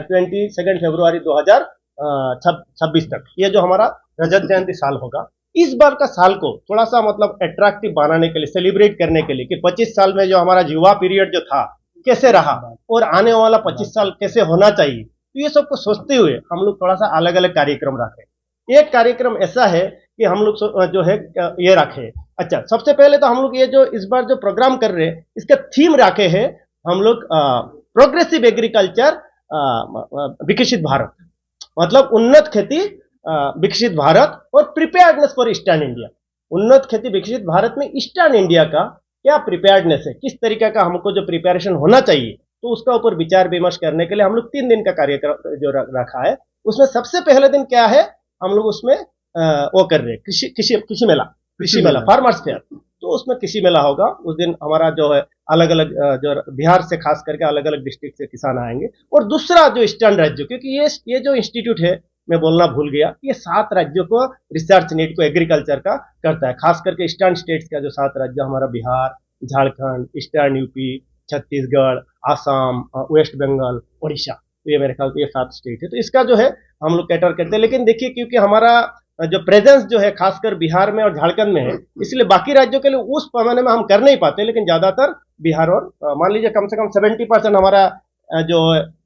22 फरवरी 2026 तक, ये जो हमारा रजत जयंती साल होगा, इस बार का साल को थोड़ा सा मतलब अट्रैक्टिव बनाने के लिए, सेलिब्रेट करने के लिए कि 25 साल में जो हमारा युवा पीरियड जो था कैसे रहा और आने वाला 25 साल कैसे होना चाहिए, तो ये सबको सोचते हुए हम लोग थोड़ा सा अलग अलग कार्यक्रम रखे। एक कार्यक्रम ऐसा है कि हम लोग जो है ये रखे, अच्छा सबसे पहले तो हम लोग ये जो इस बार जो प्रोग्राम कर रहे हैं इसका थीम रखे हैं हम लोग प्रोग्रेसिव एग्रीकल्चर विकसित भारत, मतलब उन्नत खेती विकसित भारत और प्रिपेयर्डनेस फॉर ईस्टर्न इंडिया। उन्नत खेती विकसित भारत में ईस्टर्न इंडिया का क्या प्रिपेयर्डनेस है, किस तरीके का हमको जो प्रिपरेशन होना चाहिए, तो उसका ऊपर विचार विमर्श करने के लिए हम लोग 3 दिन का कार्यक्रम जो रखा है। उसमें सबसे पहले दिन क्या है, हम लोग उसमें वो कर रहे हैं कृषि मेला फार्मर्स फेयर, तो उसमें कृषि मेला होगा। उस दिन हमारा जो है अलग अलग जो बिहार से खास करके अलग अलग डिस्ट्रिक्ट से किसान आएंगे। और दूसरा जो ईस्टर्न राज्य, क्योंकि ये जो इंस्टीट्यूट है, मैं बोलना भूल गया, ये 7 राज्यों को रिसर्च नीड को एग्रीकल्चर का करता है, खास करके ईस्टर्न स्टेट्स का जो 7 राज्य हमारा Bihar, Jharkhand, eastern UP, Chhattisgarh, Assam, West Bengal, Orissa, तो ये मेरे ख्याल से ये 7 स्टेट है, तो इसका जो है हम लोग कैटर करते हैं। लेकिन देखिए क्योंकि हमारा जो प्रेजेंस जो है खासकर बिहार में और झारखंड में है, इसलिए बाकी राज्यों के लिए उस पैमाने में हम कर नहीं पाते, लेकिन ज्यादातर बिहार और मान लीजिए कम से कम 70% हमारा जो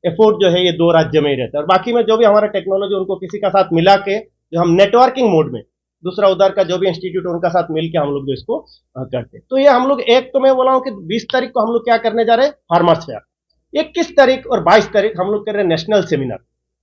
एफोर्ट जो है ये 2 राज्य में ही रहता है। और बाकी में जो भी हमारा टेक्नोलॉजी उनको किसी का साथ मिला के जो हम नेटवर्किंग मोड में दूसरा उधर का जो भी इंस्टीट्यूट उनका साथ मिलकर हम लोग जो इसको करते हैं। तो ये हम लोग एक तो मैं बोला हूँ कि 20 तारीख को हम लोग क्या करने जा रहे हैं, फार्मर्स फेयर। 21 तारीख और 22 तारीख हम लोग कर रहे हैं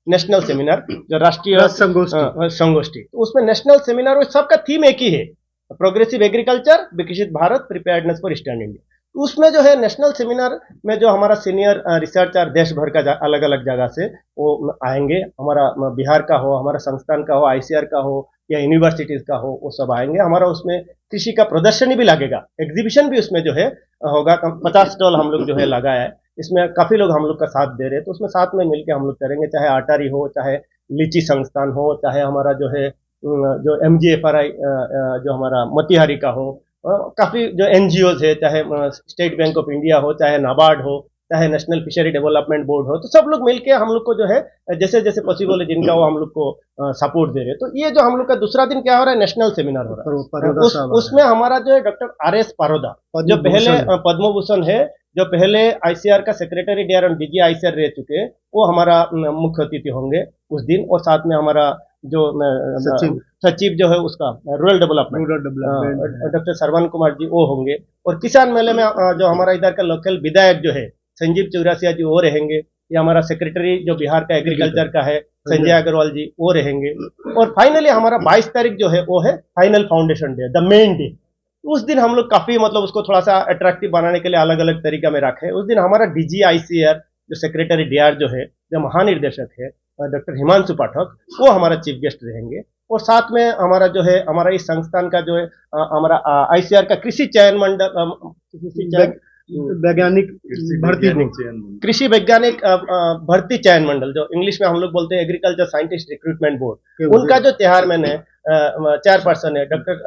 नेशनल सेमिनार जो राष्ट्रीय संगोष्ठी। तो उसमें नेशनल सेमिनार सबका थीम एक ही है, प्रोग्रेसिव एग्रीकल्चर विकसित Bharat preparedness for eastern India. तो उसमें जो है नेशनल सेमिनार में जो हमारा सीनियर रिसर्चर देश भर का अलग अलग जगह से वो आएंगे, हमारा बिहार का हो, हमारा संस्थान का हो, आईसीआर का हो या यूनिवर्सिटीज का हो, वो सब आएंगे। हमारा उसमें कृषि का प्रदर्शनी भी लगेगा, एग्जीबिशन भी उसमें जो है होगा। 50 स्टॉल हम लोग जो है लगाया है, इसमें काफी लोग हम लोग का साथ दे रहे हैं, तो उसमें साथ में मिलकर हम लोग करेंगे, चाहे आटारी हो, चाहे लीची संस्थान हो, चाहे हमारा जो है जो MGFRI जो हमारा मोतिहारी का हो, काफी जो NGOs है, चाहे स्टेट बैंक ऑफ इंडिया हो, चाहे नाबार्ड हो, चाहे नेशनल फिशरी डेवलपमेंट बोर्ड हो, तो सब लोग मिलके हम लोग को जो है जैसे जैसे पॉसिबल है जिनका वो हम लोग को सपोर्ट दे रहे हैं। तो ये जो हम लोग का दूसरा दिन क्या हो रहा है, नेशनल सेमिनार हो रहा है। उसमें हमारा जो है डॉक्टर RS पारोदा जो पहले पद्म भूषण है, जो पहले ICR का सेक्रेटरी DRM DG ICR रह चुके हैं, वो हमारा मुख्य अतिथि होंगे उस दिन। और साथ में हमारा जो सचिव जो है उसका rural development doctor Shravan Kumar ji वो होंगे। और किसान मेले में जो हमारा इधर का लोकल विधायक जो है संजीव चौरासिया जी वो रहेंगे, या हमारा सेक्रेटरी जो बिहार का एग्रीकल्चर का है संजय अग्रवाल जी वो रहेंगे। और फाइनली हमारा 22 तारीख जो है वो है final foundation day, the main day. उस दिन हम लोग काफी मतलब उसको थोड़ा सा अट्रैक्टिव बनाने के लिए अलग अलग तरीका में रखे। उस दिन हमारा DG ICR जो सेक्रेटरी DR जो है, जो महानिर्देशक है डॉक्टर हिमांशु पाठक, वो हमारा चीफ गेस्ट रहेंगे। और साथ में हमारा जो है हमारा इस संस्थान का जो है हमारा ICR का कृषि चयन मंडल वैज्ञानिक कृषि वैज्ञानिक भर्ती चयन मंडल, जो इंग्लिश में हम लोग बोलते हैं एग्रीकल्चर साइंटिस्ट रिक्रूटमेंट बोर्ड, उनका जो चेयरमैन है चेयरपर्सन है डॉक्टर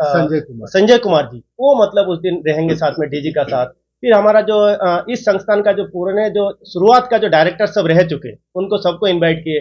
संजय कुमार जी, वो मतलब उस दिन रहेंगे साथ में DG का साथ। फिर हमारा जो इस संस्थान का जो पुराने जो शुरुआत का जो डायरेक्टर सब रह चुके उनको सबको इनवाइट किए,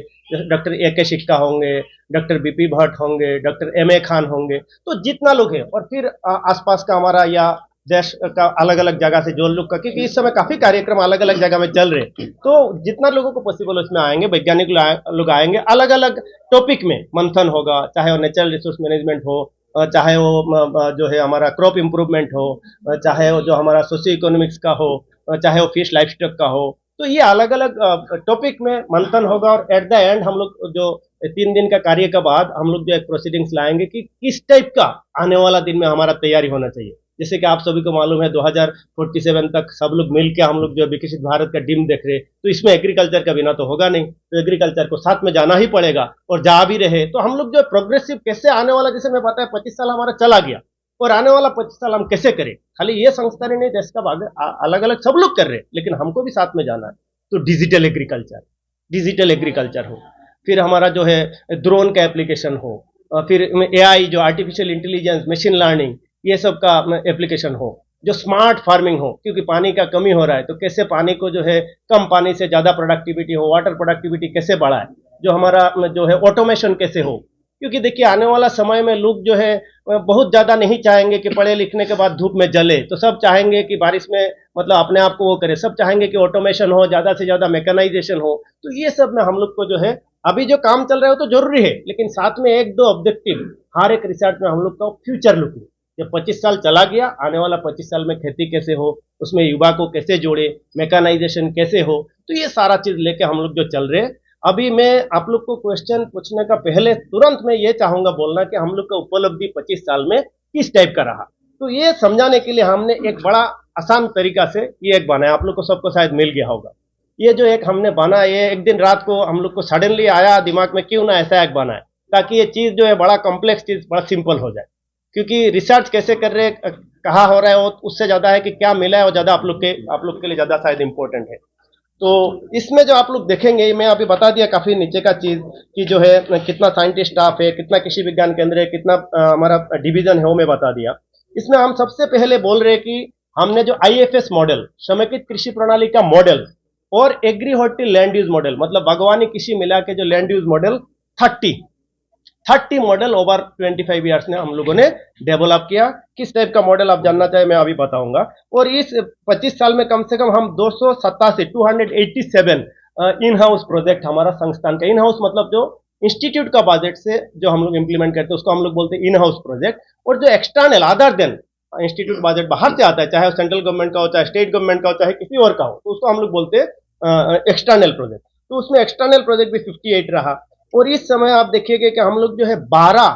डॉक्टर AK शिक्का होंगे, डॉक्टर BP भट्ट होंगे, डॉक्टर MA खान होंगे, तो जितना लोग हैं। और फिर आसपास का हमारा या देश का अलग अलग जगह से जो लोग का, क्योंकि इस समय काफी कार्यक्रम अलग अलग जगह में चल रहे, तो जितना लोगों को पॉसिबल उसमें आएंगे, वैज्ञानिक लोग आएंगे, अलग अलग टॉपिक में मंथन होगा, चाहे वो नेचुरल रिसोर्स मैनेजमेंट हो, चाहे वो जो है हमारा क्रॉप इम्प्रूवमेंट हो, चाहे वो जो हमारा सोशियो इकोनॉमिक्स का हो, चाहे वो फिश लाइफ स्टॉक का हो, तो ये अलग अलग टॉपिक में मंथन होगा। और एट द एंड हम लोग जो 3 दिन का कार्य के बाद हम लोग जो एक प्रोसीडिंग्स लाएंगे कि किस टाइप का आने वाला दिन में हमारा तैयारी होना चाहिए। जैसे कि आप सभी को मालूम है 2047 तक सब लोग मिलकर हम लोग जो विकसित भारत का ड्रीम देख रहे, तो इसमें एग्रीकल्चर का बिना तो होगा नहीं, तो एग्रीकल्चर को साथ में जाना ही पड़ेगा। और जा भी रहे तो हम लोग जो प्रोग्रेसिव कैसे आने वाला, जैसे मैं पता है 25 साल हमारा चला गया, और आने वाला 25 साल हम कैसे करें। खाली ये संस्था नहीं, देश का अलग अलग सब लोग कर रहे, लेकिन हमको भी साथ में जाना है। तो डिजिटल एग्रीकल्चर हो, फिर हमारा जो है ड्रोन का एप्लीकेशन हो, फिर AI जो आर्टिफिशियल इंटेलिजेंस, मशीन लर्निंग, ये सब का एप्लीकेशन हो, जो स्मार्ट फार्मिंग हो, क्योंकि पानी का कमी हो रहा है, तो कैसे पानी को जो है कम पानी से ज़्यादा प्रोडक्टिविटी हो, वाटर प्रोडक्टिविटी कैसे बढ़ाए, जो हमारा जो है ऑटोमेशन कैसे हो। क्योंकि देखिए आने वाला समय में लोग जो है बहुत ज़्यादा नहीं चाहेंगे कि पढ़े लिखने के बाद धूप में जले, तो सब चाहेंगे कि बारिश में मतलब अपने आप को वो करे, सब चाहेंगे कि ऑटोमेशन हो, ज़्यादा से ज़्यादा मैकेनाइजेशन हो। तो ये सब में हम लोग को जो है अभी जो काम चल रहा है वो तो जरूरी है, लेकिन साथ में एक दो ऑब्जेक्टिव हर एक रिसर्च में हम लोग का फ्यूचर लुकिंग, जब 25 साल चला गया, आने वाला 25 साल में खेती कैसे हो, उसमें युवा को कैसे जोड़े, मैकेनाइजेशन कैसे हो, तो ये सारा चीज लेके हम लोग जो चल रहे हैं। अभी मैं आप लोग को क्वेश्चन पूछने का पहले तुरंत मैं ये चाहूंगा बोलना कि हम लोग का उपलब्धि 25 साल में किस टाइप का रहा। तो ये समझाने के लिए हमने एक बड़ा आसान तरीका से ये एक बनाया, आप लोग को सबको शायद मिल गया होगा। ये जो एक हमने बना, ये एक दिन रात को हम लोग को सडनली आया दिमाग में, क्यों ना ऐसा एक बनाए, ताकि ये चीज जो है बड़ा कॉम्प्लेक्स चीज बड़ा सिंपल हो जाए। क्योंकि रिसर्च कैसे कर रहे हैं, कहाँ हो रहा है, वो उससे ज्यादा है कि क्या मिला है, वो ज्यादा आप लोग के लिए ज्यादा शायद इंपॉर्टेंट है। तो इसमें जो आप लोग देखेंगे, मैं अभी बता दिया काफी नीचे का चीज कि जो है कितना साइंटिस्ट स्टाफ है, कितना कृषि विज्ञान केंद्र है, कितना हमारा डिवीजन है, वो मैं बता दिया। इसमें हम सबसे पहले बोल रहे हैं कि हमने जो आईएफएस मॉडल, समेकित कृषि प्रणाली का मॉडल, और एग्री लैंड यूज मॉडल, मतलब बागवानी कृषि मिला के जो land use model 30 model over 25 years ने हम लोगों ने डेवलप किया। किस टाइप का मॉडल आप जानना चाहे मैं अभी बताऊंगा। और इस 25 साल में कम से कम हम 287 इन हाउस प्रोजेक्ट हमारा संस्थान का, इन हाउस मतलब जो इंस्टीट्यूट का बजट से जो हम लोग इंप्लीमेंट करते हैं उसको हम लोग बोलते हैं इन हाउस प्रोजेक्ट। और जो external other than institute budget बाहर से आता है, चाहे वो सेंट्रल गवर्नमेंट का हो, चाहे स्टेट गवर्नमेंट का हो, चाहे किसी और का हो, तो उसको हम लोग बोलते हैं एक्सटर्नल प्रोजेक्ट। तो उसमें एक्सटर्नल प्रोजेक्ट भी 58 रहा। और इस समय आप देखिएगा कि हम लोग जो है 12